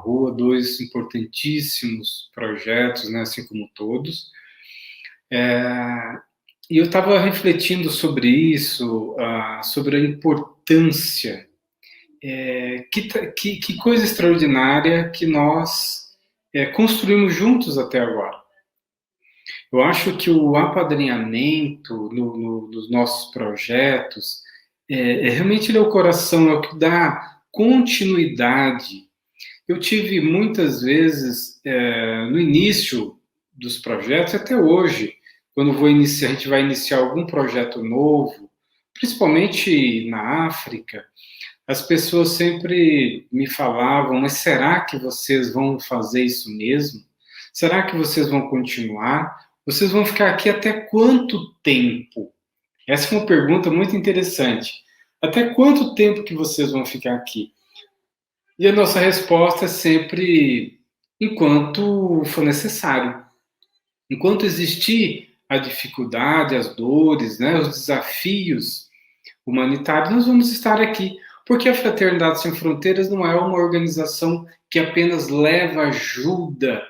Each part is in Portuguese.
rua, dois importantíssimos projetos, né, assim como todos. E eu estava refletindo sobre isso, sobre a importância. Que coisa extraordinária que nós construímos juntos até agora. Eu acho que o apadrinhamento nos nossos projetos, realmente ele é o coração, é o que dá continuidade. Eu tive muitas vezes, no início dos projetos, até hoje, quando a gente vai iniciar algum projeto novo, principalmente na África, as pessoas sempre me falavam, mas será que vocês vão fazer isso mesmo? Será que vocês vão continuar? Vocês vão ficar aqui até quanto tempo? Essa é uma pergunta muito interessante. Até quanto tempo que vocês vão ficar aqui? E a nossa resposta é sempre enquanto for necessário. Enquanto existir a dificuldade, as dores, né, os desafios humanitários, nós vamos estar aqui. Porque a Fraternidade Sem Fronteiras não é uma organização que apenas leva ajuda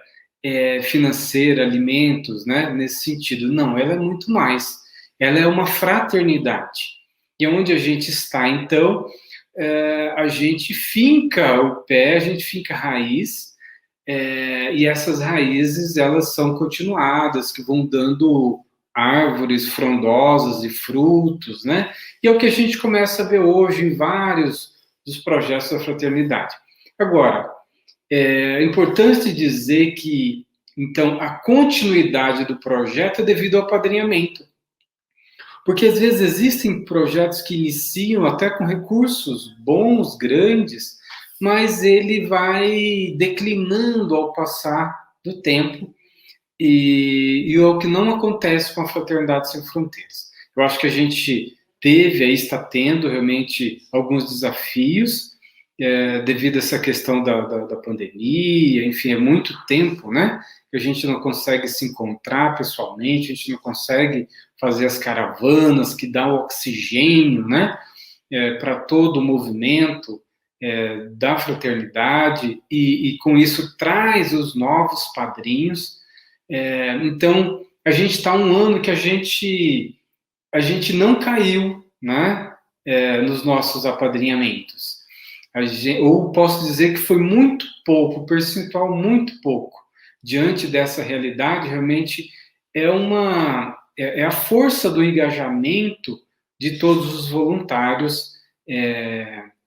financeira, alimentos, né, nesse sentido. Não, ela é muito mais. Ela é uma fraternidade. E onde a gente está, então, a gente finca o pé, a gente finca a raiz, e essas raízes, elas são continuadas, que vão dando árvores frondosas e frutos, né? E é o que a gente começa a ver hoje em vários dos projetos da fraternidade. Agora, é importante dizer que, então, a continuidade do projeto é devido ao apadrinhamento. Porque, às vezes, existem projetos que iniciam até com recursos bons, grandes, mas ele vai declinando ao passar do tempo, e é o que não acontece com a Fraternidade Sem Fronteiras. Eu acho que a gente está tendo realmente alguns desafios, devido a essa questão da pandemia, enfim, é muito tempo, né, que a gente não consegue se encontrar pessoalmente, a gente não consegue fazer as caravanas que dão oxigênio, né, para todo o movimento da fraternidade, e com isso traz os novos padrinhos. Então, a gente está um ano que a gente não caiu, né, nos nossos apadrinhamentos. Ou posso dizer que foi muito pouco, percentual muito pouco. Diante dessa realidade, realmente é a força do engajamento de todos os voluntários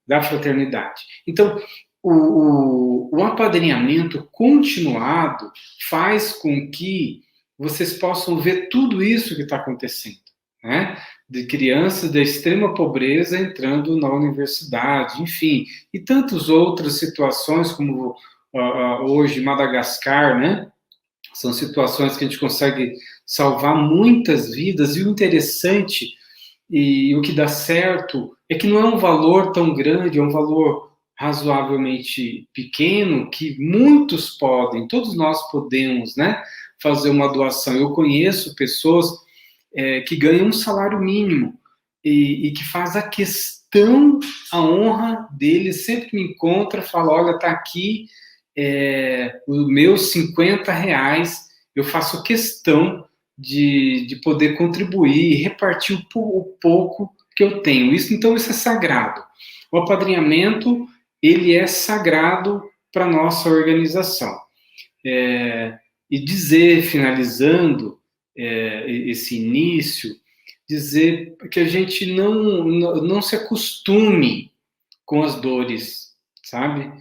da fraternidade. Então, o apadrinhamento continuado faz com que vocês possam ver tudo isso que está acontecendo, né? De crianças da extrema pobreza entrando na universidade, enfim, e tantas outras situações, como hoje Madagascar, né? São situações que a gente consegue salvar muitas vidas, e o interessante e o que dá certo é que não é um valor tão grande, é um valor razoavelmente pequeno, que muitos podem, todos nós podemos, né, fazer uma doação. Eu conheço pessoas que ganham um salário mínimo e que faz a questão, a honra deles, sempre me encontra, fala, olha, está aqui os meus R$ 50, eu faço questão de poder contribuir e repartir o pouco que eu tenho. Então, isso é sagrado. O apadrinhamento, ele é sagrado para a nossa organização. E dizer, finalizando esse início, dizer que a gente não se acostume com as dores, sabe?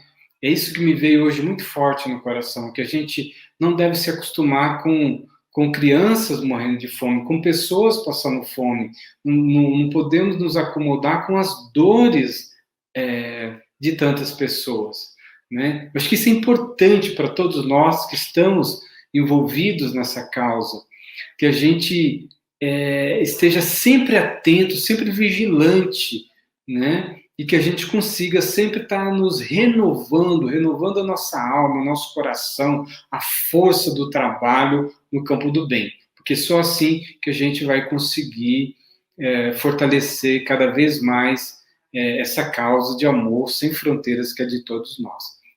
É isso que me veio hoje muito forte no coração, que a gente não deve se acostumar com crianças morrendo de fome, com pessoas passando fome. Não podemos nos acomodar com as dores de tantas pessoas, né? Eu acho que isso é importante para todos nós que estamos envolvidos nessa causa, que a gente esteja sempre atento, sempre vigilante, né? E que a gente consiga sempre estar nos renovando a nossa alma, o nosso coração, a força do trabalho no campo do bem. Porque só assim que a gente vai conseguir fortalecer cada vez mais essa causa de amor sem fronteiras que é de todos nós.